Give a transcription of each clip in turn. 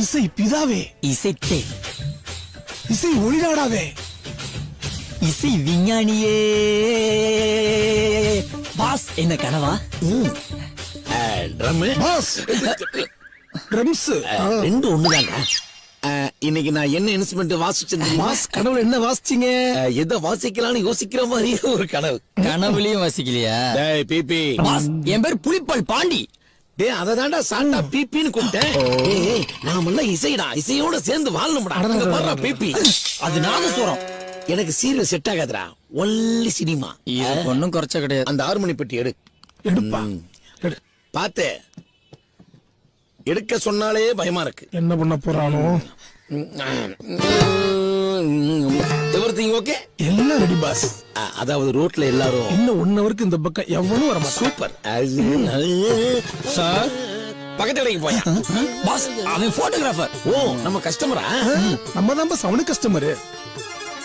இசை பிதாவே, இசைத்தே, இசை ஒளிநாடாவே, இசை விஞ்ஞானியே. பாஸ் என்ன கனவா? Drum boss drums. ரெண்டு ஒண்ணுதாங்க. இன்னைக்கு நான் என்ன இன்ஸ்ட்ருமெண்ட் வாசிச்சேன் பாஸ் கனவுல என்ன வாசிச்சீங்க? எதை வாசிக்கலாம்னு யோசிக்கிற மாதிரி ஒரு கனவு. கனவுலயும் வாசிக்கலையா? டேய் பிபி, பாஸ் என் பேர் புலிப்பால் பாண்டி. டேய் அததான்டா சாண்டா பிபின்னு கூப்பிட்டேன். ஏய் நாமெல்லாம் இசைடா, இசையோட சேர்ந்து வாழணும்டா. அங்க பாருடா பிபி, அது நாதஸ்வரம். எனக்கு சீரியல் செட் ஆகாதுடா, ஒன்லி சினிமா. இது ஒன்னும் குறைச்ச கிடையாது. அந்த 6 மணி பெட்டி எடு. எடுப்பா எடு. பாத்து எடுக்க சொன்னாலே பயமா இருக்கு. என்ன பண்ண போறானோ? Everything okay? எல்லாம் ரெடி பாஸ். அதாவது ரோட்ல எல்லாரும் இன்னும் 1 ஹவருக்கு இந்த பக்கம் எவனும் வர மாட்டான். சூப்பர் சார் பக்கத்து கடைக்கு போயா? பாஸ் அவன் போட்டோகிராஃபர். ஓ நம்ம கஸ்டமரா? நம்ம தான் பாஸ் அவனுக்கு கஸ்டமரு.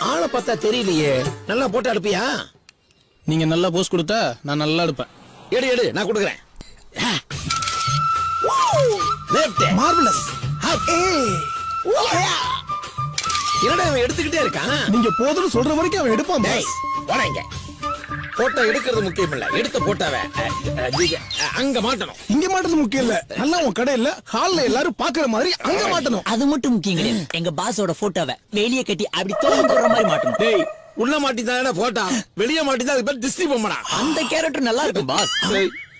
ஆளை பார்த்தா தெரியலையே. நல்லா போட்டு அடுப்பியா? நீங்க நல்லா போஸ் கொடுத்தா நான் நல்லா எடுப்பேன். எடு எடு, நான் கொடுக்குறேன். மார்வெலஸ். என்னடா அவன் எடுத்துக்கிட்டே இருக்கான்? நீங்க போதும்னு சொல்ற வரைக்கும் அவன் எடுப்பான் டேய் பாஸ். போடாங்க. போட்டோ எடுக்கிறது முக்கியம் இல்ல, எடுத்த போட்டாவ அங்க மாட்டணும். இங்க மாட்டது முக்கியம் இல்ல, நல்லா உன் கடையில ஹால்ல எல்லாரும் பாக்குற மாதிரி அங்க மாட்டணும். அது மட்டும் முக்கியம் கிடையாது. எங்க பாஸோட போட்டோவை வெளியே கட்டி அப்படி தோன்ற மாதிரி மாட்டணும். டேய் உள்ள மாட்டிதான் போட்டா, வெளியே மாட்டிதான் அது பேர் டிஸ்ட்ரி பொம்மடா. அந்த கேரக்டர் நல்லா இருக்கும் பாஸ்.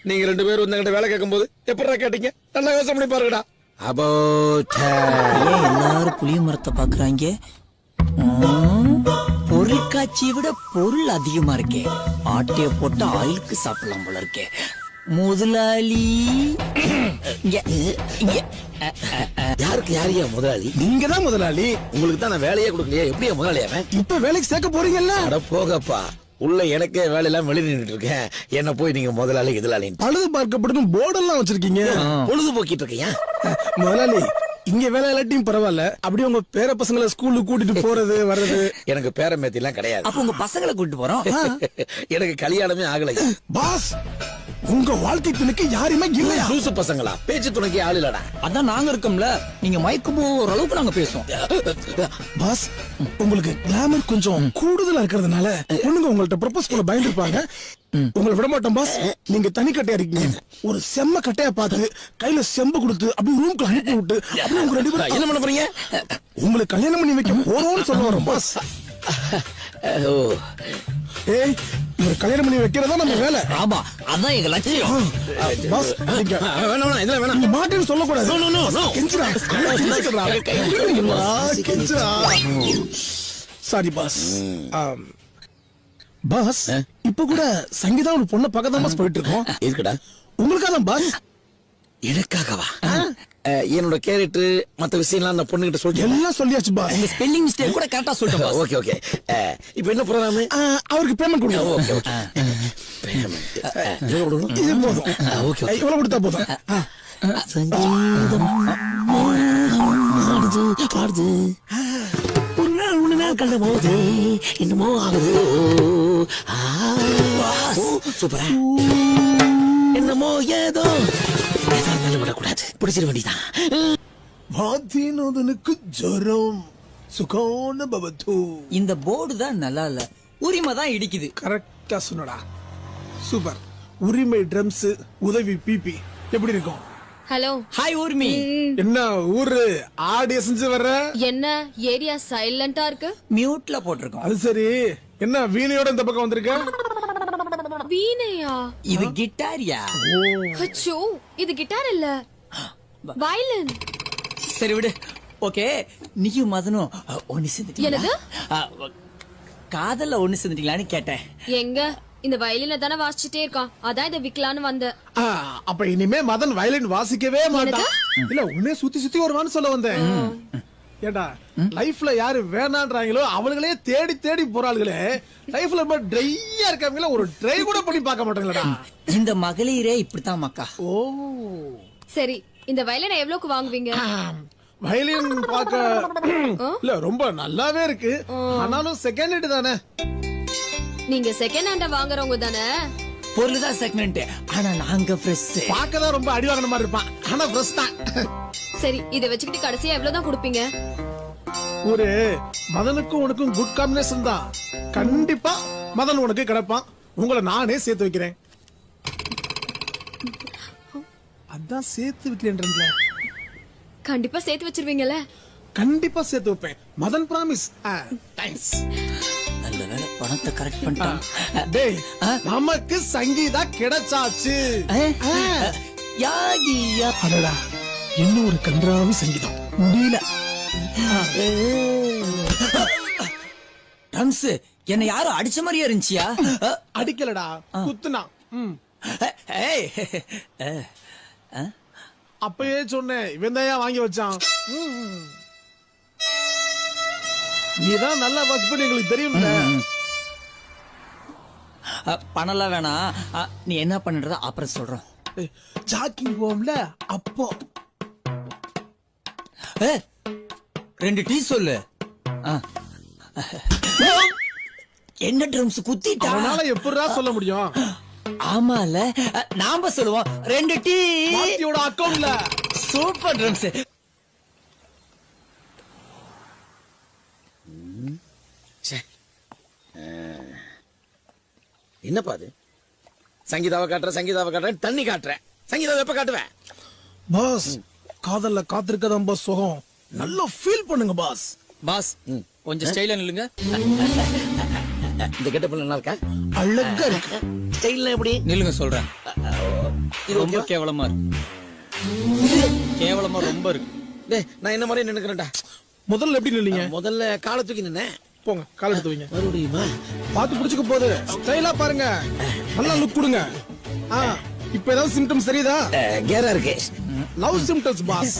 நீங்க 2 பேரும் வந்து வேலை கேட்கும் போது எப்படா கேட்டீங்க? நல்லா யோசனை பண்ணி பாருங்கடா. ஏன் எல்லாரும் புளிய மரத்தை பாக்குறாங்க? பொருட்காட்சியை விட பொருள் அதிகமா இருக்கே. ஆட்டைய போட்டு ஆயிலுக்கு சாப்பிடலாம் போல இருக்கே. முதலாளி யாருக்கு யாரையா முதலாளி? நீங்க தான் முதலாளி. உங்களுக்கு தான் நான் வேலையே கொடுக்கலையா? எப்படியா முதலாளி அவன்? இப்ப வேலைக்கு சேர்க்க போறீங்கல்ல? அட போகப்பா, உள்ள எனக்கே வேலையெல்லாம் வெளியே நின்றுட்டு இருக்கேன். என்ன போய் நீங்க முதலாளி எதிராளின்னு பழுது பார்க்கப்படும் போர்டெல்லாம் வச்சிருக்கீங்க. பொழுதுபோக்கிட்டு இருக்கையா? முதலாளி இங்க வேலை இல்லாட்டியும் பரவாயில்ல, அப்படியே உங்க பேர பசங்களை ஸ்கூலுக்கு கூட்டிட்டு போறது வர்றது. எனக்கு பேரம்பேத்தி எல்லாம் கிடையாது. அப்ப உங்க பசங்களை கூட்டிட்டு போறோம். எனக்கு கல்யாணமே ஆகலை. பாஸ் உங்க வாழ்க்கை துணைக்கு யாருமே இல்லையா? லூசு பசங்களா? பேச்சு துணைக்கு ஆள் இல்லடா. அதான் நாங்க இருக்கோம்ல. நீங்க மயக்கம் போற அளவுக்கு நாங்க பேசுவோம். பாஸ் உங்களுக்கு கிளாமர் கொஞ்சம் கூடுதலா இருக்கிறதுனால பொண்ணுங்க உங்கள்ட்ட ப்ரொபோஸ் பண்ண பயந்துருப்பாங்க. உங்களை விட மாட்டோம் பாஸ். நீங்க தனி கட்டையா இருக்கீங்க. ஒரு செம்ம கட்டையா பார்த்து கையில செம்பு கொடுத்து அப்படி ரூம்க்கு அனுப்பி விட்டு அப்படியே உங்க 2 பேரும் என்ன பண்ண போறீங்க? உங்களுக்கு கல்யாணம் பண்ணி வைக்க போறோம்னு சொல்ல வரோம் பாஸ். ஏய் இவர் கல்யாணம் பண்ணி வைக்கிறதா நம்ம வேலை. ஆமா அதான் எங்க லட்சியம். பாஸ் நீங்க வேணாம் இதெல்லாம் வேணாம். நீங்க மாட்டேன்னு சொல்ல கூடாது. No, no, no, no. கெஞ்சுடா. கெஞ்சுடா. Sorry boss. பாஸ் இப்ப கூட சங்கீதா ஒரு பொண்ணை பக்கத்தான் பாஸ் போயிட்டு இருக்கோம். இருக்குடா. உங்களுக்காக பாஸ். எனக்காகவா? என்னோட கேரக்டர் மத்த விஷயம்லாம் அந்த பொண்ணுகிட்ட சொல்லி எல்லாம் சொல்லியாச்சு பாஸ். உங்க ஸ்பெல்லிங் மிஸ்டேக் கூட கரெக்டா சொல்லிட்டோம் பாஸ். Okay okay. இப்போ என்ன ப்ரோகிராம்? அவருக்கு பேமெண்ட் கொடுங்க. Okay okay. பேமெண்ட் எவ்வளவு கொடுக்கணும்? இது போதும். Okay okay. இவ்வளவு கொடுத்தா போதும். சங்கீதம் பாடுது பாடுது. ஒரு நாள் கண்ட போது என்னமோ ஆகுது. சூப்பரா. என்னமோ ஏதோ நல்ல விடக்கூடாது, பிடிச்சிட வேண்டியதான். வாத்தினோதனுக்கு ஜரம் சுகோன பவத்து. இந்த போர்டு தான் நல்லா இல்ல, உரிமை தான் இடிக்குது. கரெக்டா சொன்னடா. சூப்பர். உரிமை ட்ரம்ஸ் உதவி பிபி எப்படி இருக்கும்? ஹலோ. ஹாய் ஊர்மி. என்ன ஊரு ஆடி செஞ்சு வர்ற? என்ன ஏரியா சைலண்டா இருக்கு? மியூட்ல போட்டிருக்கோம். அது சரி. என்ன வீணையோட இந்த பக்கம் வந்திருக்க? வீணையா? இது கிட்டாரியா? அச்சோ இது கிட்டார் இல்ல, வயலின். சரி விடு. ஓகே நீயும் மதனும் ஒண்ணு சேர்ந்துட்டீங்களா? என்னது? காதல்ல ஒண்ணு சேர்ந்துட்டீங்களான்னு கேட்டேன். எங்க இந்த வயலின தானே வாசிச்சுட்டே இருக்கான், அதான் இதை விக்கலான்னு வந்த. அப்ப இனிமே மதன் வயலின் வாசிக்கவே மாட்டான். இல்ல உன்னே சுத்தி சுத்தி வருவான்னு சொல்ல வந்தேன். ஏண்டா லைஃப்ல யாரு வேணான்றாங்களோ அவங்களே தேடி தேடி போறாளுங்களே. லைஃப்ல ரொம்ப ட்ரையா இருக்காங்களா, ஒரு ட்ரை கூட பண்ணி பார்க்க மாட்டாங்களா? இந்த மகளிரே இப்படித்தான் மக்கா. ஓ சரி இந்த வயலினை எவ்வளவுக்கு வாங்குவீங்க? வயலின் பார்க்க இல்ல ரொம்ப நல்லாவே இருக்கு, ஆனாலும் செகண்ட் ஹேண்ட் தானே. நீங்க செகண்ட் ஹேண்ட வாங்குறவங்க தானே? பொருள் தான் செகண்ட், ஆனா நாங்க ஃப்ரெஷ். பார்க்க தான் ரொம்ப அடி வாங்கின மாதிரி இருப்பான், ஆனா ஃப்ரெஷ் தான். சரி இத வச்சுக்கிட்டு கடைசியா எவ்வளவுதான் கொடுப்பீங்க? ஒரு மதனுக்கும் உனக்கும் குட் காம்பினேஷன் தான். கண்டிப்பா மதன் உனக்கு கிடைப்பான். உங்களை நானே சேர்த்து வைக்கிறேன். அதான் சேர்த்து வைக்கிறேன்றதுல கண்டிப்பா சேர்த்து வச்சிருவீங்கல்ல? கண்டிப்பா சேர்த்து வைப்பேன். மதன் பிராமிஸ். தேங்க்ஸ். நல்ல வேளை பணத்தை கரெக்ட் பண்ணிட்டான். டேய், நமக்கு சங்கீதா கிடைச்சாச்சு. யாகியா அடடா, இன்னும் ஒரு கன்றாவி சங்கீதம் முடியல. ட்ரம்ஸ் என்ன யாரும் அடிச்ச மாதிரியா இருந்துச்சியா? அடிக்கலடா, குத்துனா. ஏய், அப்பயே சொன்னேன், இவன் தான் வாங்கி வச்சான். நீதான் நல்லா வாட்ச் பண்ணி எங்களுக்கு தெரியும்ல. பணம்லாம் வேணாம். நீ என்ன பண்ணுறத அப்புறம் சொல்றோம். ஜாக்கிங் போம்ல அப்போ 2 டீ சொல்லு. என்ன ட்ரம்ஸ் குத்திட்டா? அவனால எப்படிடா சொல்ல முடியும்? ஆமால, நாம சொல்லுவோம் 2 டீ. மாத்தியோட அக்கவுண்ட்ல. Super drums. என்னப்பா அது? சங்கீதாவை காட்டுற தண்ணி காட்டுறேன். சங்கீதாவை எப்ப காட்டுவேன்? பாஸ், காதல்ல காத்திருக்கதான் பாஸ் சுகம். நல்லா ஃபீல் பண்ணுங்க பாஸ். பாஸ் கொஞ்சம் ஸ்டைலா நில்லுங்க. இந்த கெட்டப் நல்லா இருக்கா? அழகா இருக்கு. ஸ்டைல்ல எப்படி? நில்லுங்க சொல்றேன். இது ரொம்ப ஓகேவா? கேவலமா இருக்கு. கேவலமா ரொம்ப இருக்கு. டேய், நான் என்ன மாதிரி நினைக்கிறேன்டா. முதல்ல எப்படி நின்னீங்க? முதல்ல காலை தூக்கி நின்னேன். போங்க, கால் எடுத்து வைங்க. மறுபடியுமா? பாத்து புடிச்சுக்க போகுது. ஸ்டைலா பாருங்க. நல்லா லுக் கொடுங்க. இப்ப ஏதாவது சிம்டம்ஸ் தெரியுதா? கேரா இருக்கு. Love symptoms boss.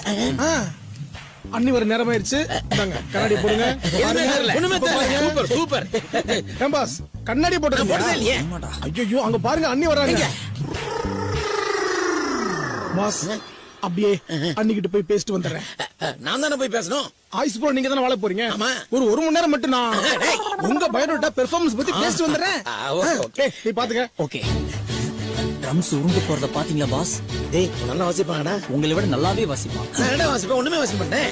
அண்ணி வர நேரம் ஆயிருச்சு. இந்தாங்க, கண்ணாடி போடுங்க. ஒண்ணுமே தெரியல. Super super. ஏன் பாஸ், கண்ணாடி போடுறதே போட்டுருங்க. இல்லையே. ஐயோ, அங்க பாருங்க, அண்ணி வர்றாங்க. பாஸ், அப்படியே அன்னிக்கிட்ட போய் பேசிட்டு வந்துடுறேன். நான் தானே போய் பேசணும். ஆயுஸ் ப்ரோ, நீங்க தானே வாழ போறீங்க. ஆமா. ஒரு 1 மணி நேரம் மட்டும் நான் உங்க பயோடேட்டா பெர்ஃபார்மன்ஸ் பத்தி பேசிட்டு வந்துடுறேன். ஓகே. நீ பாத்துக்க. ஓகே. ட்ரம்ஸ் உருண்டு போறத பாத்தீங்களா பாஸ்? டேய், நல்லா வாசிப்பாங்கடா. உங்களை விட நல்லாவே வாசிப்பான். நான் என்ன வாசிப்பேன்? ஒண்ணுமே வாசிக்க மாட்டேன்.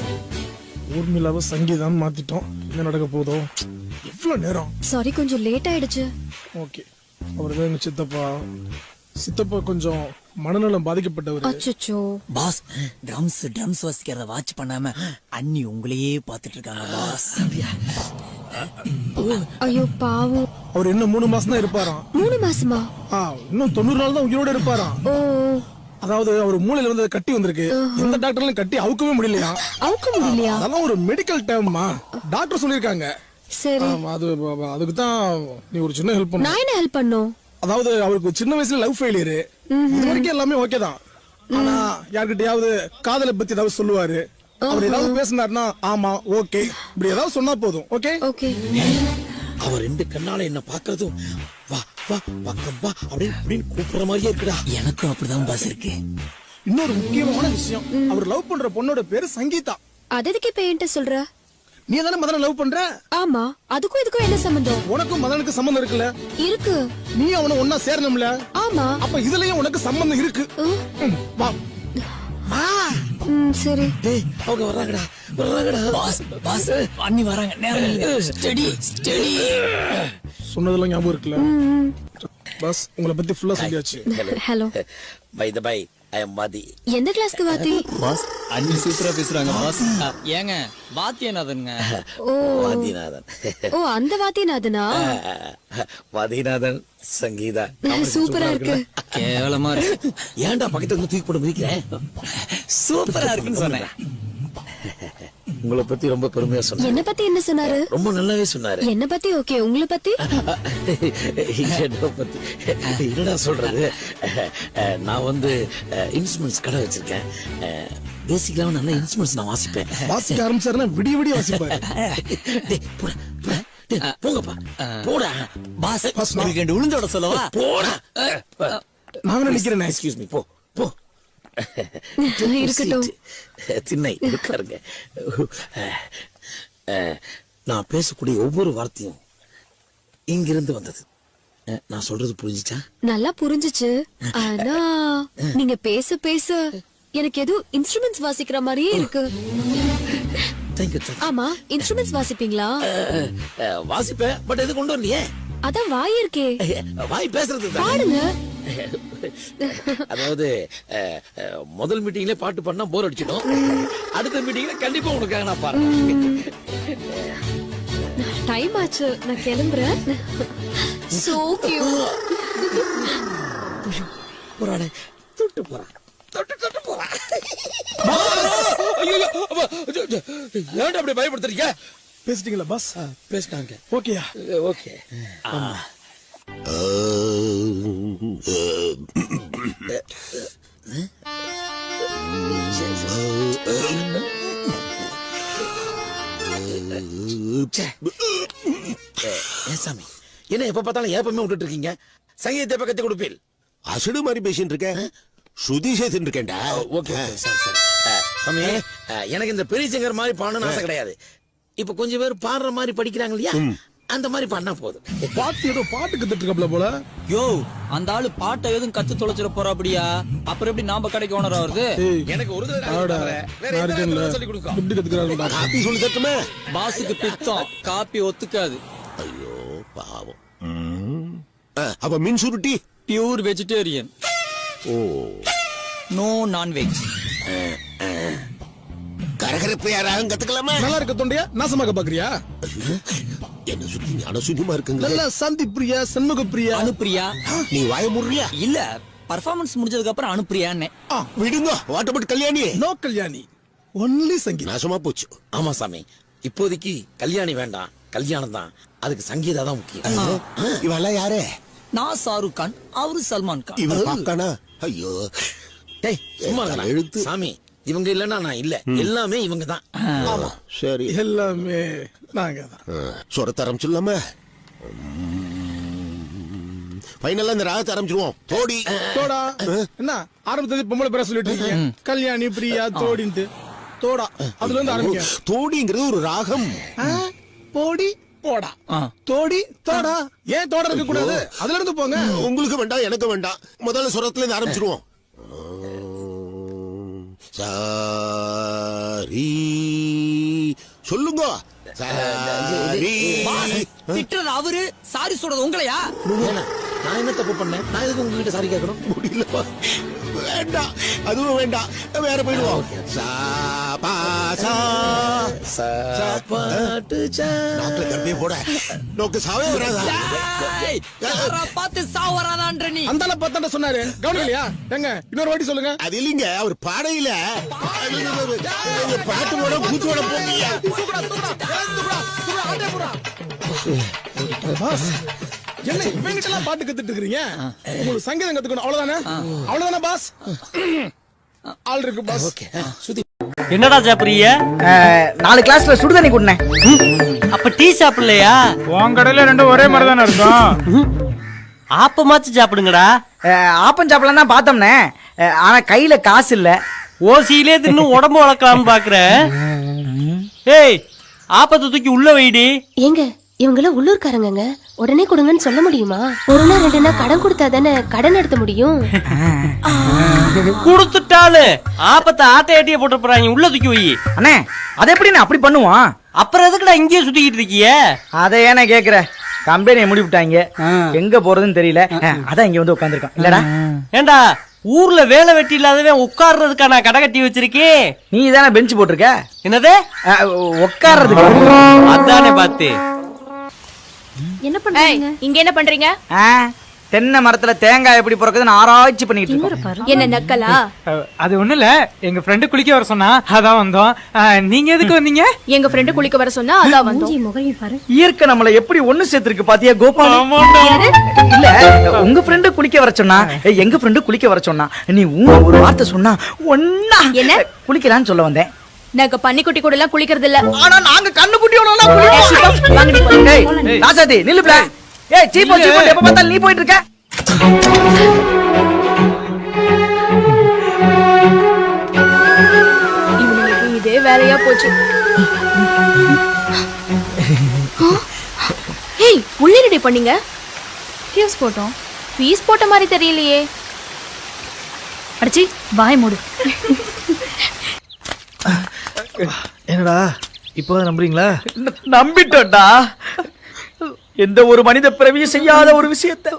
ஊர்மிளாவை சங்கீதம் மாத்திட்டோம். என்ன நடக்க போதோ? எவ்வளவு நேரம்? சாரி, கொஞ்சம் லேட் ஆயிடுச்சு. ஓகே. அவர்தான் எங்க சித்தப்பா. சித்தப்பா கொஞ்சம் மனநலம் பாதிக்கப்பட்டவர். அச்சச்சோ. பாஸ், ட்ரம்ஸ் வாசிக்கிறத வாட்ச் பண்ணாம அண்ணி உங்களையே பாத்துட்டு இருக்காங்க பாஸ். ஐயோ பாவம். அவர் இன்னும் 3 மாசம் தான் இருப்பாராம். 3 மாசமா? இன்னும் 90 நாள் தான் உயிரோட இருப்பாராம். ஓ. அதாவது அவர் மூளையில வந்து கட்டி வந்திருக்கு. எந்த டாக்டர்லயும் கட்டி அவுக்கவே முடியலையா? அவுக்க முடியலையா? அதெல்லாம் ஒரு மெடிக்கல் டேர்மா, டாக்டர் சொல்லிருக்காங்க. சரி, அதுக்கு தான் நீ ஒரு சின்ன ஹெல்ப் பண்ணு. நான் என்ன ஹெல்ப் பண்ணும்? அதாவது அவருக்கு சின்ன வயசுல லவ் ஃபெயிலியர். இது வரைக்கும் எல்லாமே ஓகே தான். ஆனா யார்கிட்டயாவது காதலை பத்தி ஏதாவது சொல்லுவாரு. அவர் ஏதாவது பேசினாருன்னா ஆமா ஓகே இப்படி ஏதாவது சொன்னா போதும். Okay okay. அவர் 2 கண்ணால என்ன பாக்குறதும் வா வா பக்கம் வா அப்படின்னு கூப்பிடுற மாதிரியே இருக்குடா. எனக்கும் அப்படிதான் பாஸ் இருக்கு. இன்னொரு முக்கியமான விஷயம், அவர் லவ் பண்ற பொண்ணோட பேரு சங்கீதா. அது எதுக்கு இப்ப என்கிட்ட சொல்ற? நீ தானே மதனை லவ் பண்ற? ஆமா, அதுக்கும் இதுக்கும் என்ன சம்பந்தம்? உனக்கும் மதனுக்கு சம்பந்தம் இருக்குல்ல? இருக்கு. நீ அவனை ஒன்னா சேரணும்ல? ஆமா. அப்ப இதுலயும் உனக்கு சம்பந்தம் இருக்கு. வா வா. சரி. டேய், அவங்க வர்றாங்கடா. பாஸ் அண்ணி வராங்க. நேரம் ஸ்டடி. சொன்னதெல்லாம் ஞாபகம் இருக்குல்ல? பாஸ், உங்களை பத்தி ஃபுல்லா சொல்லியாச்சு. ஹலோ. பை த பை, ஐ அம் வாதி. எந்த கிளாஸ்க்கு வாத்தி? பாஸ், அண்ணி சூப்பரா பேசுறாங்க பாஸ். ஏங்க வாத்தியநாதனுங்க. ஓ, வாதிநாதன். ஓ அந்த வாத்தியநாதனா? வாதிநாதன் சங்கீதா. சூப்பரா இருக்கு. கேவலமா இருக்கு. ஏன்டா பக்கத்துல இருந்து தூக்கி போட்டு மிதிக்கிறேன்? சூப்பரா இருக்குன்னு சொன்னேன். உங்களை பத்தி ரொம்ப பெருமையா சொன்னாரு. என்ன பத்தி என்ன சொன்னாரு? ரொம்ப நல்லாவே சொன்னாரு. என்ன பத்தி? ஓகே, உங்களை பத்தி? என்னை பத்தி என்னடா சொல்றது? நான் வந்து இன்ஸ்ட்ருமெண்ட்ஸ் கடை வச்சிருக்கேன். பேசிக்கலா நல்ல இன்ஸ்ட்ருமெண்ட்ஸ் நான் வாசிப்பேன். வாசிக்க ஆரம்பிச்சாருன்னா விடிய விடிய வாசிப்பாரு. டேய், போடா, போடா. டேய், போங்கப்பா போடா. பாஸ், உங்களுக்கு 2 உளுந்தோட சொல்லவா? போடா. நான் நினைக்கிறேன். எக்ஸ்கியூஸ் மீ, போ போ. இருக்கட்டும். திண்ணை உட்காருங்க. நான் பேசக்கூடிய ஒவ்வொரு வார்த்தையும் இங்கிருந்து வந்தது. நான் சொல்றது புரிஞ்சுச்சா? நல்லா புரிஞ்சுச்சு. ஆனா நீங்க பேச பேச எனக்கு எது இன்ஸ்ட்ருமெண்ட்ஸ் வாசிக்கிற மாதிரியே இருக்கு. தேங்க்யூ. ஆமா, இன்ஸ்ட்ருமெண்ட்ஸ் வாசிப்பீங்களா? வாசிப்பேன், பட் எது கொண்டு வரலையே. அதான் வாய் இருக்கே, வாய் பேசுறது தான். பாடுங்க. அதாவது முதல் மீட்டிங்ல பாட்டு பண்ணா போர் அடிச்சிடும். அடுத்த மீட்டிங்ல கண்டிப்பா உனக்காக நான் பாடுறேன். டைம் ஆச்சு, நான் கிளம்புறேன். So cute. போறானே, தொட்டு போறான், தொட்டு போறான். ஐயோ, ஏன்டா அப்படி பயப்படுத்துறீங்க? பேசிட்டீங்களா பாஸ்? பேசிட்டாங்க. ஓகேயா? ஓகே. சாமி, என்ன எப்ப பார்த்தாலும் ஏப்பமே விட்டுட்டு இருக்கீங்க? சங்கீதத்தை எப்ப கத்து கொடுப்பீள்? அசடு மாதிரி பேசிட்டு இருக்கேன், ஸ்ருதி சேர்த்துட்டு இருக்கேன்டா. ஓகே, சரி. சாமி, எனக்கு இந்த பெரிய சிங்கர் மாதிரி பாடணும்னு ஆசை கிடையாது. இப்ப கொஞ்சம் பேர் பாடுற மாதிரி படிக்கிறாங்க இல்லையா, அந்த மாதிரி பண்ணா போதும். பாட்டு ஏதோ பாட்டு கத்துட்டு இருக்காப்ல போல. யோ, அந்த ஆளு பாட்டை எதுவும் கத்து தொலைச்சிட போறா அப்படியா? அப்புறம் எப்படி நாம கடைக்கு ஓனர் ஆகுறது? எனக்கு ஒரு தடவை வேற என்ன சொல்லி கொடுக்கும். எப்படி கத்துக்கிறாரு? காப்பி சொல்லி தட்டுமே. பாஸுக்கு பித்தம், காப்பி ஒத்துக்காது. ஐயோ பாவம். அப்ப மீன் சுருட்டி pure vegetarian, oh no non-veg. கரகரப்பு யாராவது கத்துக்கலாமா? நல்லா இருக்க தொண்டையா நாசமாக்க பாக்குறியா? என்ன சுத்தி அனசுனியமா இருக்குங்க. நல்ல சந்தி பிரியா, சண்முக பிரியா, அனுப்பிரியா? நீ வாய முறியா? இல்ல, பர்ஃபார்மன்ஸ் முடிஞ்சதுக்கு அப்புறம் அனுப்பிரியான்னு. விடுங்க. What about Kalyani? No Kalyani, only சங்கீதம். நாசமா போச்சு. ஆமா சாமி, இப்போதைக்கு கல்யாணி வேண்டாம், கல்யாணம் தான். அதுக்கு சங்கீதா தான் முக்கியம். இவெல்லாம் யாரு? நான் ஷாருக் கான், அவரு சல்மான் கான். இவன் பாக்கானா? ஐயோ டேய், சும்மா இருடா. எழுத்து. சாமி, இவங்க இல்லன்னா நான் இல்ல, எல்லாமே இவங்க தான். ஆமா சரி. எல்லாமே நாங்க தான். சொரத்த ஆரம்பிச்சிடலாமா? ஃபைனலா இந்த ராகத்தை ஆரம்பிச்சிருவோம். தோடி தோடா. என்ன ஆரம்பத்துல பொம்பளை பேர சொல்லிட்டு இருக்கீங்க? கல்யாணி, பிரியா, தோடின்ட்டு. தோடா, அதுல இருந்து ஆரம்பிங்க. தோடிங்கிறது ஒரு ராகம். போடி போடா, தோடி தோடா. ஏன் தோட இருக்க கூடாது? அதுல இருந்து போங்க. உங்களுக்கு வேண்டாம், எனக்கு வேண்டாம். முதல்ல சுரத்துல இருந்து ஆரம்பிச்சிருவோம். சாரி சொல்லுங்க. சாரி. திட்டுறது அவரு, சாரி சொல்றது உங்களையா? ஏன்னா, நான் என்ன தப்பு பண்ணேன்? நான் எதுக்கு உங்ககிட்ட சாரி கேட்கணும்? முடியலப்பா, வேண்டாம், அதுவும் வேண்டாம், வேற போயிடுவோம். நாட்டுல கம்பியை போட நோக்கு சாவே வராதா? ஏய், யாரா பார்த்து சாவு வராதான்ற நீ? அந்தால பார்த்தாண்ட சொன்னாரு, கவனிக்கலையா? எங்க இன்னொரு வாட்டி சொல்லுங்க. அது இல்லைங்க, அவர் பாடையில பாட்டு போட கூச்சோட போங்க. பாஸ், என்ன இவங்கிட்ட எல்லாம் பாட்டு கத்துட்டு இருக்கீங்க? உங்களுக்கு சங்கீதம் கத்துக்கணும், அவ்வளவுதானே? அவ்வளவுதானே பாஸ்? ஆள் இருக்கு பாஸ். சுத்தி என்னடா சாப்பிடுறீங்க? 4 கிளாஸ்ல சுடுதண்ணி குடினேன். அப்ப டீ சாப்பிடலையா? உன் கடையில ரெண்டும் ஒரே மாதிரி தானே இருக்கும். ஆப்பமாச்சு சாப்பிடுங்கடா. ஆப்பம் சாப்பிடலாம் தான் பார்த்தோம்னே, ஆனா கையில காசு இல்ல. ஓசியிலே தின்னு உடம்பு வளர்க்கலாம்னு பாக்குறேன். ஏய், ஆப்பத்தை தூக்கி உள்ள வைடி. ஏங்க, இவங்கெல்லாம் உள்ளூர்காரங்க, உடனே கொடுங்கன்னு சொல்ல முடியுமா? ஒரு நாள் 2 நாள் கடன் கொடுத்தா தானே கடன் எடுத்த முடியும். குடுத்துட்டாலு ஆப்பத்தை ஆட்டைய போட்டு போறாங்க, உள்ள தூக்கி வை. அண்ணே, அதை எப்படி நான் அப்படி பண்ணுவான்? அப்புறம் எதுக்குடா இங்கேயே சுத்திக்கிட்டு இருக்கிய? அதை ஏன்னா கேக்குற? கம்பெனியை முடிவிட்டாங்க, எங்க போறதுன்னு தெரியல. அதான் இங்க வந்து உட்காந்துருக்கோம். இல்லடா, ஏண்டா ஊர்ல வேலை வெட்டி இல்லாதவன் உட்கார்றதுக்கா நான் கடை கட்டி வச்சிருக்கேன். நீ தானே பெஞ்ச் போட்டிருக்க. என்னது? உட்கார்றதுக்கு. அதானே பாத்து. என்ன பண்றீங்க? இங்க என்ன பண்றீங்க? தென்னை மரத்துல தேங்காய் எப்படி பிறக்குதுன்னு ஆராய்ச்சி பண்ணிட்டு இருக்கோம். என்ன நக்கலா? அது ஒண்ணு இல்ல, எங்க ஃப்ரெண்டு குளிக்க வர சொன்னா அதான் வந்தோம். நீங்க எதுக்கு வந்தீங்க? எங்க ஃப்ரெண்டு குளிக்க வர சொன்னா அதான் வந்தோம். முகையும் பாரு. இயற்கை நம்மள எப்படி ஒண்ணு சேர்த்திருக்கு பாத்தியா கோபால்? என்னது? இல்ல, உங்க ஃப்ரெண்டு குளிக்க வர சொன்னா, எங்க ஃப்ரெண்டு குளிக்க வர சொன்னா, நீ ஒரு வார்த்தை சொன்னா ஒண்ணா என்ன? குளிக்கலான்னு சொல்ல வந்தேன். நாங்க பன்னிக்குட்டி கூட எல்லாம் குளிக்கிறது இல்ல. ஆனா நாங்க கண்ணுக்குட்டியோட எல்லாம் குளிப்போம். வாங்கடி போலாம். ஏய் ராசாதி நில்லுப்ல. ஏய் சீப்போ சீப்போ, எப்ப பார்த்தாலும் நீ போயிட்டு இருக்க. இவனுக்கு இதே வேலையா போச்சு. ஏய், உள்ளே ரெடி பண்ணீங்க? ஃபீஸ் போட்டோம். ஃபீஸ் போட்ட மாதிரி தெரியலையே. அடிச்சி வாய் மூடு. என்னடா இப்போ நம்புறீங்களா? நம்பிட்டோம்டா. எந்த ஒரு மனித பிறவியும் செய்யாத ஒரு விஷயத்தை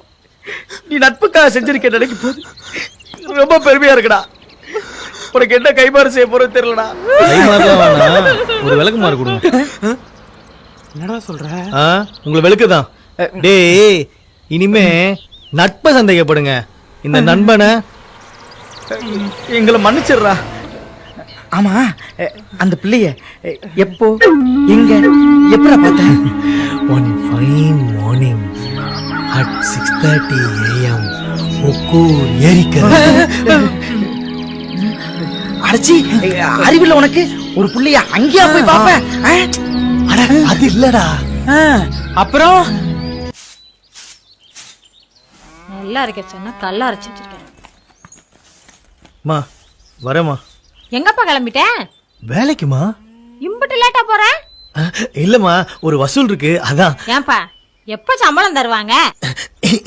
நீ நட்புக்காக செஞ்சிருக்க நினைக்கும் போது ரொம்ப பெருமையா இருக்குடா. உனக்கு என்ன கைமாறு செய்ய போறது தெரியலடா. ஒரு விளக்கு மாறு கொடுங்க. என்னடா சொல்ற? உங்களை விளக்குதான். டேய், இனிமே நட்பை சந்தேகப்படுங்க. இந்த நண்பனை எங்களை மன்னிச்சிடுறா. ஆமா, அந்த பிள்ளைய எப்போ எங்க எப்படா பார்த்த? One fine morning at 6:30 AM Okkur ஏரிக்கரை. அடச்சி, அறிவில்ல உனக்கு? ஒரு புள்ளைய அங்கேயா போய் பாப்ப? அட, அது இல்லடா. அப்புறம் நல்லா இருக்க சொன்னா கல்லா அரைச்சு வச்சிருக்கேன். மா வரேம்மா. எங்கப்பா கிளம்பிட்டேன்? வேலைக்குமா? இம்புட்டு லேட்டா போறேன். இல்லம்மா, ஒரு வசூல் இருக்கு அதான். ஏன்பா எப்ப சம்பளம் தருவாங்க?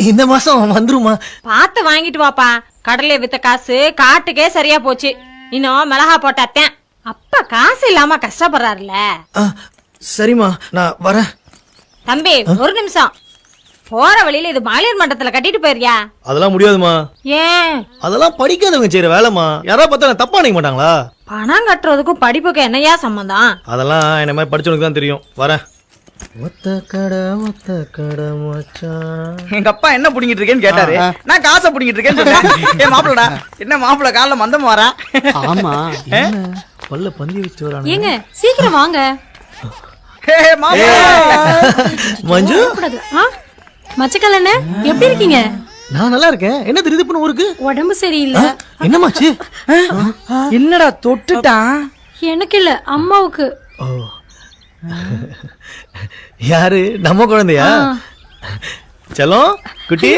இந்த மாசம் வந்துருமா? பார்த்து வாங்கிட்டு வாப்பா. கடலை வித்த காசு காட்டுக்கே சரியா போச்சு. இன்னும் மிளகா போட்டாத்தேன். அப்பா காசு இல்லாம கஷ்டப்படுறாருல. சரிம்மா, நான் வரேன். தம்பி ஒரு நிமிஷம். போற வழியில இது மாலியர் மண்டபத்துல கட்டிட்டு போயிருக்கியா? அதெல்லாம் முடியாதுமா. ஏன்? அதெல்லாம் படிக்காதவங்க செய்யற வேலைமா. யாராவது பார்த்தா தப்பா நினைக்க மாட்டாங்களா? பணம் கட்டுறதுக்கும் படிப்புக்கு என்னையா சம்பந்தம்? அதெல்லாம் என்ன மாதிரி படிச்சவனுக்கு தான் தெரியும். வரேன். ஒத்த கடை மச்சான். எங்க அப்பா என்ன புடிங்கிட்டு இருக்கேன்னு கேட்டாரு. நான் காசை புடிங்கிட்டு இருக்கேன்னு சொன்னேன். ஏ மாப்பிளடா, என்ன மாப்பிள காலைல மந்தம் வரா? ஆமா, பல்ல பந்தி வச்சு வரானே. ஏங்க சீக்கிரம் வாங்க. மஞ்சு, மச்சக்கல் அண்ணே எப்படி இருக்கீங்க? நான் நல்லா இருக்கேன். என்ன திருதுப்புன்னு ஊருக்கு? உடம்பு சரியில்லை. என்னமாச்சு? என்னடா தொட்டுட்டான்? எனக்கு இல்ல, அம்மாவுக்கு. ஓ, யாரு? நம்ம குழந்தையா? செல்லம் குட்டி.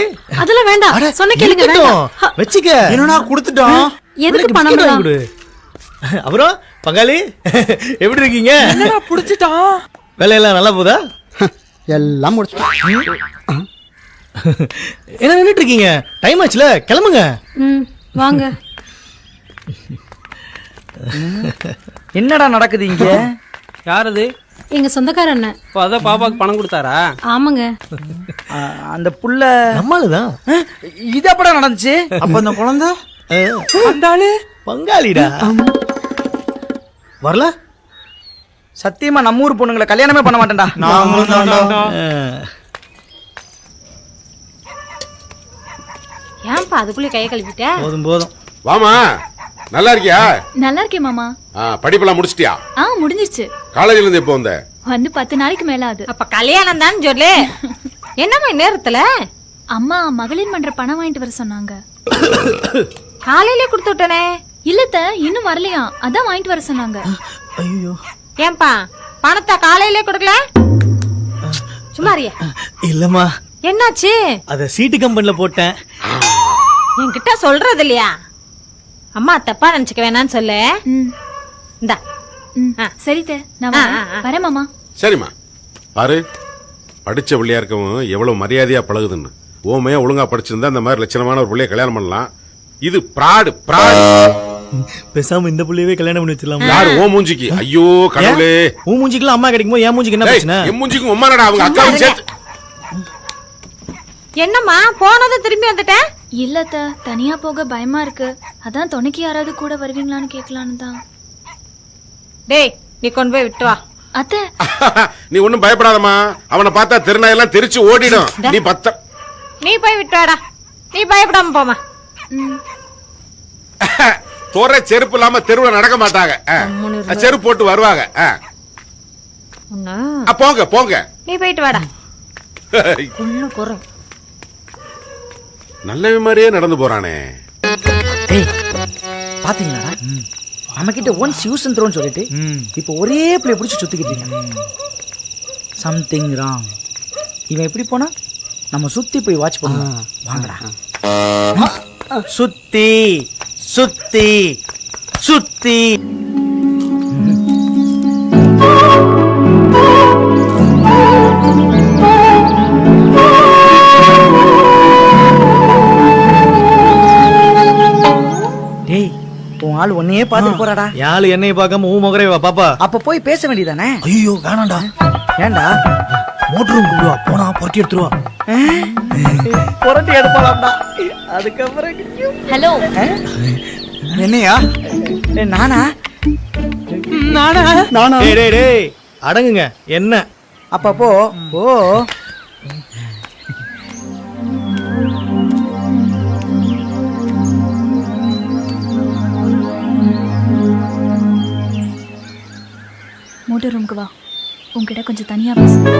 அதெல்லாம் வேண்டாம், சொன்ன கேளுங்க. வேண்டாம். வச்சுக்க. என்னடா கொடுத்துட்டோம்? எதுக்கு பணம் எல்லாம்? கொடு. அப்புறம் பங்காளி எப்படி இருக்கீங்க? என்னடா புடிச்சிட்டான்? வேலையெல்லாம் நல்லா போதா? எல்லாம் முடிச்சிட்டோம். என்ன நின்னுட்டு இருக்கீங்க? டைம் ஆச்சுல, கிளம்புங்க. வாங்க. என்னடா நடக்குது இங்க? யார் அது? எங்க சொந்தக்கார அண்ணன். இப்போ அதான் பாப்பாக்கு பணம் கொடுத்தாரா? ஆமாங்க. அந்த புள்ள நம்மளுதான். இது எப்படா நடந்துச்சு? அப்ப அந்த குழந்தை அந்த ஆளு பங்காளிடா. வரல? சத்தியமா நம்ம ஊர் பொண்ணுங்களை கல்யாணமே பண்ண மாட்டேன்டா. ஏன்பா அதுக்குள்ளே கையை கழுவிட்ட? போதும் போதும். வாமா, நல்லா இருக்கியா? நல்லா இருக்கேன் மாமா. படிப்பெல்லாம் முடிச்சிட்டியா? முடிஞ்சிருச்சு. காலேஜ்ல இருந்து எப்போ வந்த? வந்து 10 நாளைக்கு மேல ஆகுது. அப்ப கல்யாணம் தான் சொல்லு. என்னம்மா நேரத்துல? அம்மா மகளிர் மன்ற பணம் வாங்கிட்டு வர சொன்னாங்க. காலையிலே கொடுத்து விட்டனே. இல்லத்த, இன்னும் வரலையா, அதான் வாங்கிட்டு வர சொன்னாங்க. ஐயோ, ஏன்பா பணத்தை காலையிலே கொடுக்கல? சும்மாரியா? இல்லம்மா, என்னாச்சு? அத சீட்டு கம்பெனில போட்டேன். என்கிட்ட சொல்றது இல்லையா? அம்மா தப்பா நினைச்சுக்க வேணான்னு சொல்லு. இந்தா. சரித்த, நான் வரேன் மாமா. சரிம்மா. பாரு, படிச்ச பிள்ளையா இருக்கவும் எவ்வளவு மரியாதையா பழகுதுன்னு. ஓமையா ஒழுங்கா படிச்சிருந்தா இந்த மாதிரி லட்சணமான ஒரு பிள்ளைய கல்யாணம் பண்ணலாம். இது பிராடு. பேசாம இந்த புள்ளையவே கல்யாணம் பண்ணி வச்சிடலாம். யாரு? ஓ மூஞ்சிக்கு? ஐயோ கடவுளே. உன் மூஞ்சிக்குலாம் அம்மா கிடைக்குமோ என் மூஞ்சிக்கு என்ன பிரச்சனை? என் மூஞ்சிக்கும் உம்மாடா, அவங்க அக்காவும் சேர்த்து. என்னம்மா போனதும் திரும்பி வந்துட்டேன்? இல்லத்த, தனியா போக பயமா இருக்கு. அதான் துணைக்கு யாராவது கூட வருவீங்களான்னு கேட்கலான்னு தான். டேய், நீ கொண்டு போய் விட்டு வா. அத்தை, நீ ஒண்ணும் பயப்படாதம்மா. அவனை பார்த்தா திருநாயெல்லாம் தெரிச்சு ஓடிடும். நீ நீ போய் விட்டு வாடா. நீ பயப்படாம போமா. தோற செருப்பு இல்லாம தெருவுல நடக்க மாட்டாங்க. செருப்பு போட்டு வருவாங்க. போங்க போங்க. நீ போயிட்டு வாடா. குறை நல்ல மாதிரியே நடந்து போறானே. பாத்தீங்களா, நம்ம கிட்ட ஒன்ஸ் யூஸ் அண்ட் த்ரோன்னு சொல்லிட்டு இப்போ ஒரே பிளே பிடிச்சி சுத்திக்கிட்டு சம்திங் ராங். இவன் எப்படி போனா நம்ம சுத்தி போய் வாட்ச் பண்ணுவோம். வாங்கடா. சுத்தி சுத்தி சுத்தி. ஆள் உன்னையே பாத்துட்டு போறாடா. யாழ் என்னைய பார்க்காம ஊ முகரேவா பாப்பா. அப்ப போய் பேச வேண்டியதானே? ஐயோ வேணாண்டா. ஏண்டா? மோட்டர் ரூம் கூடுவா, போனா புரட்டி எடுத்துருவா. புரட்டி எடுப்பாளாம்டா. அதுக்கப்புறம் ஹலோ, என்னையா? நானா? நானா? டேய் டேய் டேய் அடங்குங்க. என்ன அப்ப போ போ. மோட்டர் ரூமுக்கு வா, உன்கிட்ட கொஞ்சம் தனியா பேசணும்.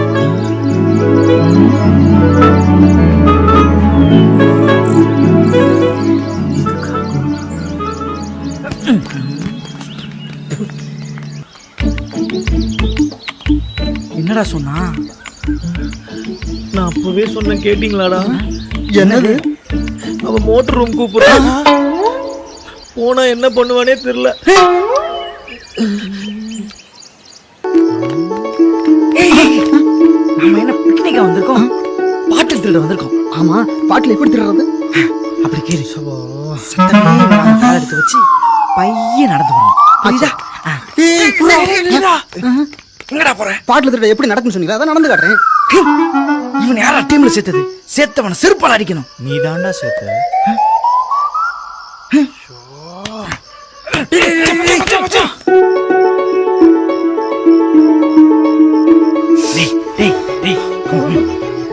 என்னடா சொன்னா? நான் அப்பவே சொன்னேன் கேட்டீங்களாடா? என்னது? அவ மோட்டர் ரூம் கூப்பிடுறா. போனா என்ன பண்ணுவானே தெரியல. நம்ம என்ன பிக்னிக்கா வந்திருக்கோம்? பாட்டில் திருட வந்திருக்கோம். ஆமா, பாட்டில் எப்படி திருடுறது? அப்படி கேளு. சத்தமே இல்லாம கால் எடுத்து வச்சு பையன் நடந்து வரணும். புரியுதா? எங்கடா போற? பாட்டில் திருட எப்படி நடக்குன்னு சொன்னீங்களா? அதான் நடந்து காட்டுறேன். இவன் யாரா டீம்ல சேர்த்தது? சேர்த்தவன செருப்பால் அடிக்கணும். நீ தாண்டா சேர்த்த.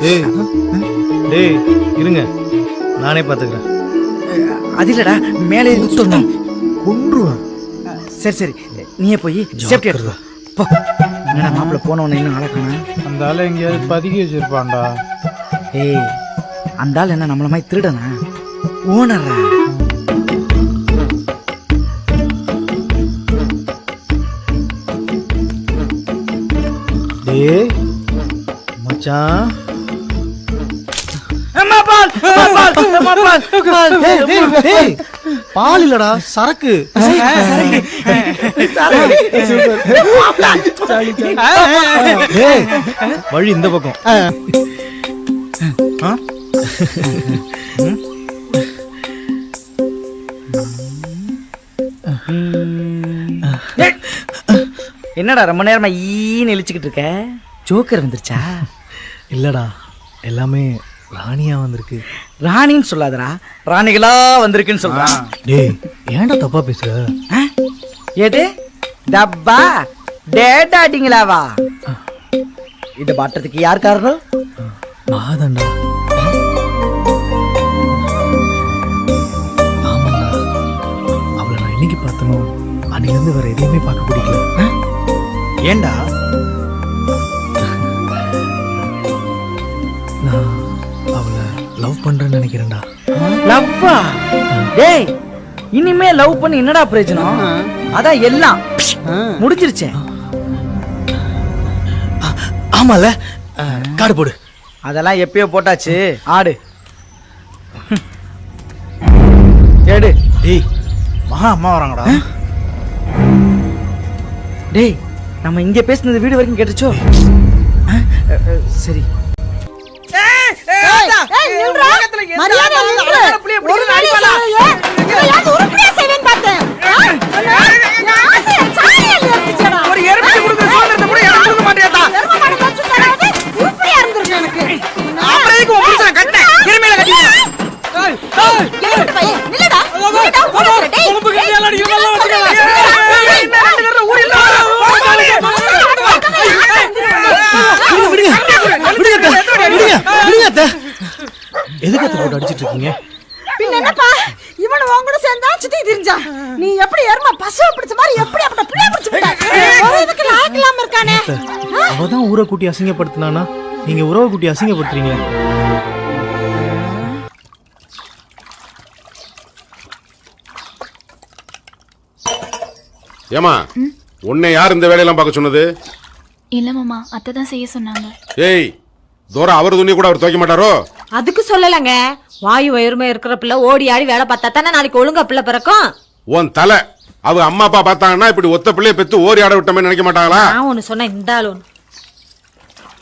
டேய் டேய் இருங்க, நானே பாத்துக்கிறேன். அது இல்லடா, மேலே குத்தணும். கொன்றுவேன். சரி சரி, நீயே போய் சேஃப்டி எடுத்துக்கோ. போ. என்னடா மாப்பிள்ள போனவன இன்னும் அழகானா? அந்த ஆளு எங்கேயாவது பதுக்கி வச்சிருப்பான்டா. ஏய், அந்த ஆள் என்ன நம்மள மாதிரி திருடனா? ஓனரா? டேய் மச்சான், பால் இல்லடா சரக்கு. டேய், வழி இந்த பக்கம். என்னடா ரொம்ப நேரமா ஈன்னு இழிச்சுக்கிட்டு இருக்க? ஜோக்கர் வந்துருச்சா? இல்லடா, எல்லாமே ராணியா வந்திருக்கு. ராணின்னு சொல்லாதடா, ராணிகளா வந்திருக்குன்னு சொல்றா. டேய் ஏன்டா தப்பா பேசுற? எது டப்பா டேடாடிங்களாவா? இத பாட்டுறதுக்கு யார் காரணம்? மாதண்டா. ஆமாண்டா, அவளை நான் இன்னைக்கு பார்த்தனோ அன்னையிலிருந்து வேற எதையுமே பார்க்க பிடிக்கல. ஏண்டா? நான் அவளை லவ் பண்றேன்னு நினைக்கிறேன்டா. லவ்வா? டேய், இனிமே லவ் பண்ணி என்னடா பிரயோஜனம்? அதான் எல்லாம் முடிஞ்சிருச்சே. ஆமால, காடு போடு. அதெல்லாம் எப்பயோ போட்டாச்சு. ஆடு எடு. டேய் மகா அம்மா வராங்கடா. டேய், நம்ம இங்க பேசுனது வீடு வரைக்கும் கேட்டுச்சோ? சரி. எதுக்கு போட்டு அடிச்சிட்டு இருக்கீங்க? என்னப்பா இவன் உங்கூட சேர்ந்தா சுத்தி திரிஞ்சா? நீ எப்படி எருமை பசுவை பிடிச்ச மாதிரி எப்படி அப்படி பிள்ளை பிடிச்சு விட்ட? இதுக்கு லாயக்கு இல்லாம இருக்கானே. அவதான் ஊரை கூட்டி அசிங்கப்படுத்தினானா, நீங்க உறவை கூட்டி அசிங்கப்படுத்துறீங்க. ஏமா, உன்னை யார் இந்த வேலையெல்லாம் பார்க்க சொன்னது? இல்ல மாமா, அத்தை தான் செய்ய சொன்னாங்க. ஏய், தூரம் அவர் துணி கூட அவர் துவைக்க மாட்டாரோ? அதுக்கு சொல்லலங்க, வாயு வயிறுமே இருக்கிற பிள்ளை ஓடி ஆடி வேலை பார்த்தா தானே நாளைக்கு ஒழுங்கா பிள்ளை பிறக்கும். உன் தலை, அவ அம்மா அப்பா பார்த்தாங்கன்னா இப்படி ஒத்த பிள்ளைய பெத்து ஓரி ஆட விட்டமே நினைக்க மாட்டாங்களா? நான் ஒண்ணு சொன்ன இந்த ஆளு ஒண்ணு.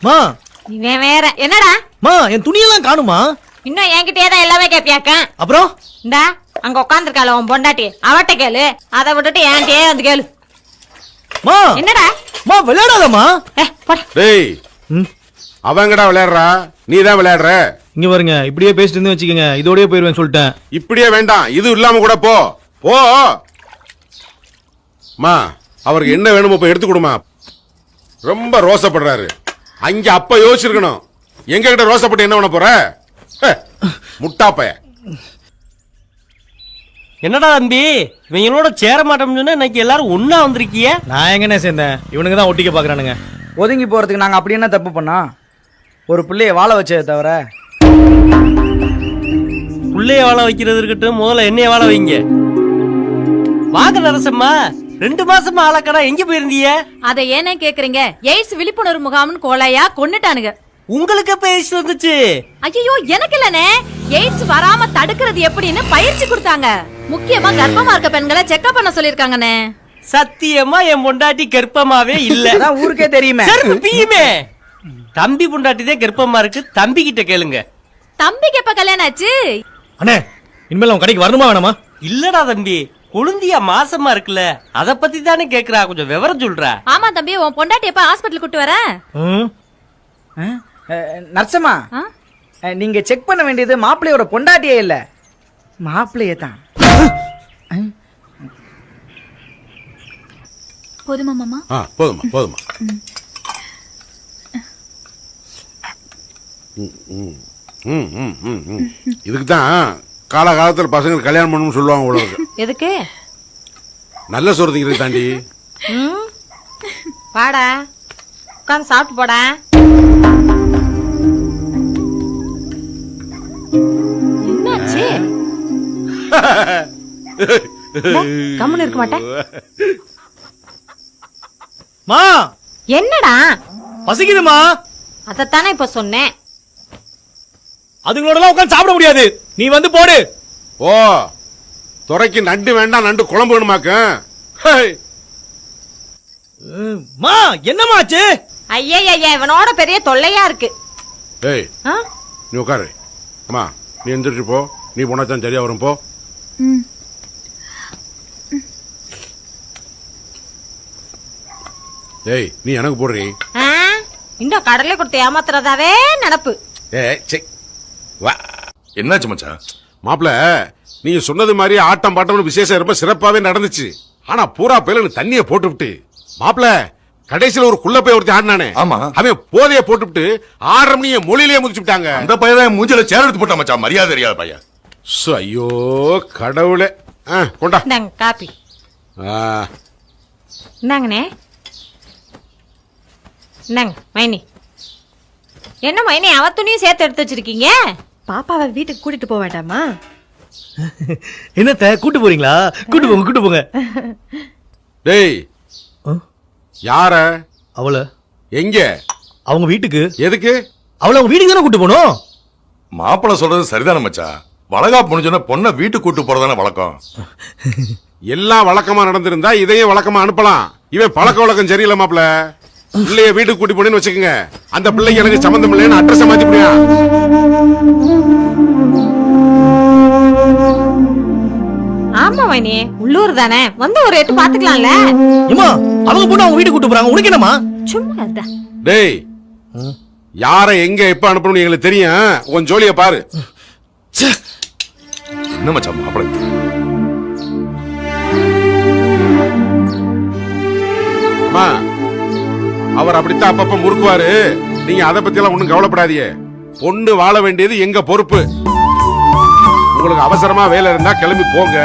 மா, இவன் வேற. என்னடா? மா, என் துணியெல்லாம் காணுமா? இன்னும் என்கிட்டயே தான் எல்லாமே கேப்பியாக்க. அப்புறம் இந்தா அங்க உட்காந்துருக்காள உன் பொண்டாட்டி அவட்ட கேளு, அதை விட்டுட்டு என்கிட்டயே வந்து கேளு. மா என்னடா மா விளையாடாதம்மா. போடா. டேய் அவங்கடா விளையாடுறா, நீ தான் விளையாடுற. இங்க பாருங்க, இப்படியே பேசிட்டு இருந்து வச்சுக்கோங்க, இதோடய போயிருவேன் சொல்லிட்டேன். இப்படியே வேண்டாம், இது இல்லாம கூட போ போ. மா அவருக்கு என்ன வேணுமோ போய் எடுத்து கொடுமா. ரொம்ப ரோசப்படுறாரு. அங்க அப்ப யோசிச்சிருக்கணும், எங்க கிட்ட ரோசப்பட்டு என்ன பண்ண போற? முட்டாப்பைய. என்னடா தம்பி இவங்களோட சேர மாட்டோம்னு சொன்னா இன்னைக்கு எல்லாரும் ஒண்ணா வந்திருக்கிய? நான் எங்கண்ணே சேர்ந்தேன், இவனுங்க தான் ஒட்டிக்க பாக்குறானுங்க. ஒதுங்கி போறதுக்கு நாங்க அப்படி என்ன தப்பு பண்ணா? ஒரு பிள்ளைய வாழ வச்சதை தவிர. புள்ளைய வாழ வைக்கிறது இருக்கட்டும், முதல்ல என்னைய வாழ வைங்க. வாங்க நரசம்மா, 2 மாசமா ஆளக்கடா எங்க போயிருந்தீங்க? அதை ஏனே கேக்குறீங்க? எய்ட்ஸ் விழிப்புணர்வு முகாம்னு கோலையா கொன்னுட்டானுங்க. உங்களுக்கு எப்ப எய்ட்ஸ் வந்துச்சு? ஐயோ எனக்கு இல்லனே, எய்ட்ஸ் வராம தடுக்கிறது எப்படின்னு பயிற்சி கொடுத்தாங்க. முக்கியமா கர்ப்பமா இருக்க பெண்களை செக்அப் பண்ண சொல்லிருக்காங்கண்ணே. சத்தியமா என் பொண்டாட்டி கர்ப்பமாவே இல்ல. அதான் ஊருக்கே தெரியுமே. பியுமே தம்பி பொண்டாட்டி தான் கர்ப்பமா இருக்கு, தம்பி கிட்ட கேளுங்க. தம்பிக்கு எப்ப கல்யாணம் ஆச்சு? அண்ணே இனிமேல் அவன் கடைக்கு வரணுமா வேணாமா? இல்லடா தம்பி, குழந்தையா மாசமா இருக்குல்ல, அத பத்தி தானே கேக்குறா, கொஞ்சம் விவரம் சொல்றா. ஆமா தம்பி, உன் பொண்டாட்டி எப்ப ஹாஸ்பிட்டல் கூட்டு வர? நர்சம்மா, நீங்க செக் பண்ண வேண்டியது மாப்பிள்ளையோட பொண்டாட்டியே இல்ல, மாப்பிள்ளையே தான். போதுமா மாமா? போதுமா போதுமா. இதுக்கு தான் காலகாலத்தில் பசங்க கல்யாணம் பண்ணணும்னு சொல்லுவாங்க உலகம். எதுக்கு? நல்ல சொல்றதுக்கு தாண்டி. வாடா உட்காந்து சாப்பிட்டு போடா. என்னாச்சு? கம்முன்னு இருக்க மாட்டேன். மா என்னடா பசிக்குதுமா. அதத்தானே இப்ப சொன்னேன். அதுங்களோட எல்லாம் உட்காந்து சாப்பிட முடியாது, நீ வந்து போடு. ஓ துறைக்கு நண்டு வேண்டாம், நண்டு குழம்பு வேணுமாக்க. மா என்னமாச்சு? ஐயா இவனோட பெரிய தொல்லையா இருக்கு. ஏய் நீ உட்காரு. அம்மா நீ எந்திரிச்சு போ, நீ போனாதான் சரியா வரும் போ. ஏய் நீ எனக்கு போடுறீ. இந்த கடலை கொடுத்து ஏமாத்துறதாவே நினப்பு. என்னாச்சு மச்சான்? மாப்பிள நீங்க சொன்னது மாதிரி ஆட்டம் பாட்டம் விசேஷம் ரொம்ப சிறப்பாவே நடந்துச்சு. ஆனா பூரா பேல தண்ணிய போட்டுவிட்டு மாப்பிள கடைசியில ஒரு குள்ள போய் ஒருத்தி ஆடினானே, அவன் போதைய போட்டுவிட்டு 6:30 மணிய மொழியிலேயே முடிச்சு விட்டாங்க. அந்த பையன் மூஞ்சில சேர் எடுத்து போட்டான் மச்சான், மரியாதை தெரியாத பையன். ஐயோ கடவுளே. கொண்டா இந்தாங்க காப்பி. இந்தாங்கண்ணே. இந்தாங்க மைனி. என்ன மைனி அவ துணியும் சேர்த்து எடுத்து வச்சிருக்கீங்க? பாப்பாவை வீட்டுக்கு கூட்டிட்டு போக வேண்டாமா? என்னத்த கூட்டு போறீங்களா? கூட்டு போங்க கூட்டு போங்க. டேய் யார? அவள எங்க? அவங்க வீட்டுக்கு. எதுக்கு? அவள அவங்க வீட்டுக்கு தானே கூட்டு போகணும். மாப்பிள்ள சொல்றது சரிதானே மச்சான். வளகாப்பு முடிஞ்சோன்னா பொண்ணை வீட்டுக்கு கூட்டு போறதானே வழக்கம். எல்லாம் வழக்கமா நடந்திருந்தா இதையும் வழக்கமா அனுப்பலாம். இவன் பழக்க வழக்கம் சரியில்லை மாப்பிள்ள. பிள்ளைய வீட்டுக்கு கூட்டி போனேன்னு வச்சுக்கோங்க, அந்த பிள்ளைக்கு எனக்கு சம்பந்தம் இல்லைன்னு அட்ரஸ் மாத்தி போடியா. ஆமா மைனி, உள்ளூர் தானே, வந்து ஒரு எட்டு பாத்துக்கலாம்ல. ஏமா அவங்க பொண்ணு அவங்க வீட்டுக்கு கூட்டு போறாங்க, உனக்கு என்னமா? சும்மா இருந்தா. டேய் யார எங்க எப்ப அனுப்பணும்னு எங்களுக்கு தெரியும், உன் ஜோலிய பாரு. என்ன மச்சான் மாப்பிள்ள? அம்மா அவர் அப்படித்தான் அப்பப்ப முறுக்குவாரு, நீங்க அதை பத்தி எல்லாம் ஒண்ணும் கவலைப்படாதீங்க. பொண்ணு வாழ வேண்டியது எங்க பொறுப்பு. உங்களுக்கு அவசரமா வேலை இருந்தா கிளம்பி போங்க,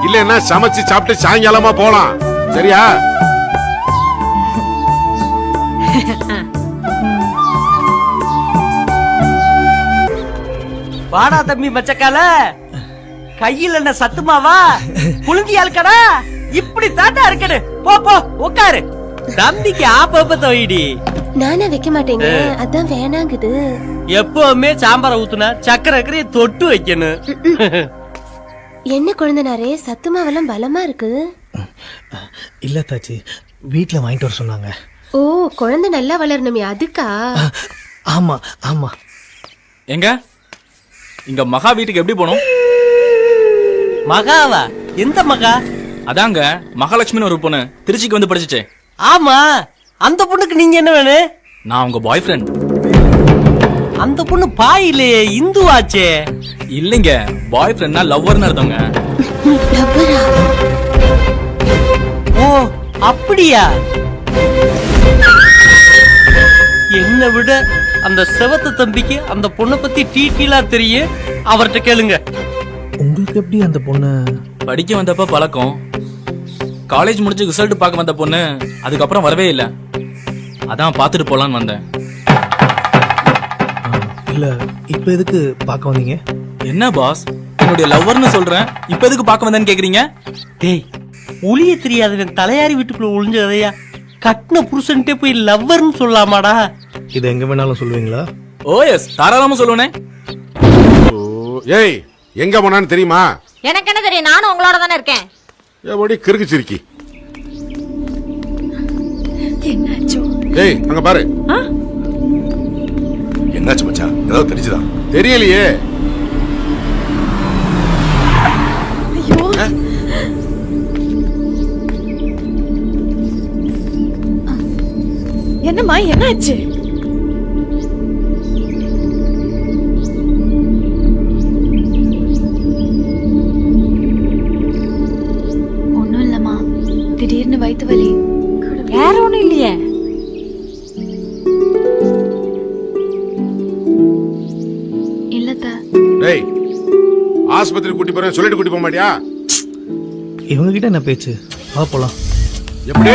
இல்லன்னா சமைச்சு சாப்பிட்டு சாயங்காலமா போலாம். சரியா? வாடா தம்பி மச்சக்கால, கையில் என்ன சத்துமாவா புழுங்கியால் கடா, இப்படி தாத்தா இருக்கடு. போ போ உட்காரு. தம்பிக்கு ஆப்ப தோயிடி. நானே வைக்க மாட்டேங்க, அதான் வேணாங்குது. எப்பவுமே சாம்பார ஊத்துனா சக்கரை தொட்டு வைக்கணும். என்ன குழந்தைனாரே, சத்துமாவெல்லாம் பலமா இருக்கு. இல்ல தாச்சி, வீட்டுல வாங்கிட்டு வர சொன்னாங்க. ஓ குழந்தை நல்லா வளரணுமே அதுக்கா? ஆமா ஆமா. எங்க இங்க மகா வீட்டுக்கு எப்படி போனோம்? மகாவா? எந்த மகா? அதாங்க மகாலட்சுமின்னு ஒரு பொண்ணு திருச்சிக்கு வந்து படிச்சுச்சே. ஆமா, அந்த பொண்ணுக்கு நீங்க என்ன வேணும்? நான் உங்க பாய் ஃப்ரெண்ட். அந்த பொண்ணு பாய் இல்லையே, இந்துவாச்சே. இல்லைங்க, பாய் ஃப்ரெண்ட்னா லவ்வர்னு அர்த்தங்க. ஓ அப்படியா? என்னை விட அந்த செவத்த தம்பிக்கு அந்த பொண்ணை பத்தி டீட்டெயிலா தெரியும். அவர்கிட்ட கேளுங்க. உங்களுக்கு எப்படி அந்த பொண்ணு? படிக்க வந்தப்ப பழக்கம். காலேஜ் முடிச்சு ரிசல்ட் பார்க்க வந்த பொண்ணு அதுக்கப்புறம் வரவே இல்லை. அதான் பார்த்துட்டு போலான்னு வந்தேன். இல்ல இப்ப எதுக்கு பார்க்க வந்தீங்க? என்ன பாஸ், என்னுடைய லவ்வர்னு சொல்றேன், இப்ப எதுக்கு பார்க்க வந்தேன்னு கேக்குறீங்க? டேய், ஒளிய தெரியாதவன் தலையாரி வீட்டுக்குள்ள ஒளிஞ்சதையா கட்டின புருஷன்ட்டே போய் லவ்வர்னு சொல்லலாமாடா? இதை எங்க வேணாலும் சொல்லுவீங்களா? ஓ எஸ், தாராளமா சொல்லுவேனே. ஏய், எங்க போனான்னு தெரியுமா? எனக்கு என்ன தெரியும், நானும் உங்களோட தானே இருக்கேன். எப்படி கிறுக்கு சிரிக்கி. என்னாச்சோ? ஏய், அங்க பாரு. என்னாச்சு மச்சான்? ஏதாவது தெரிஞ்சுதா? தெரியலையே. ஐயோ, என்னம்மா என்னாச்சு? ஒண்ணும் இல்லம்மா, திடீர்னு வயித்து வலி. வேற ஒண்ணும் இல்லையே. இல்லத்த. டேய், ஆஸ்பத்திரி கூட்டி போறேன் சொல்லிட்டு கூட்டி போக மாட்டியா? இவங்க கிட்ட என்ன பேச்சு? வா போலாம். எப்படி?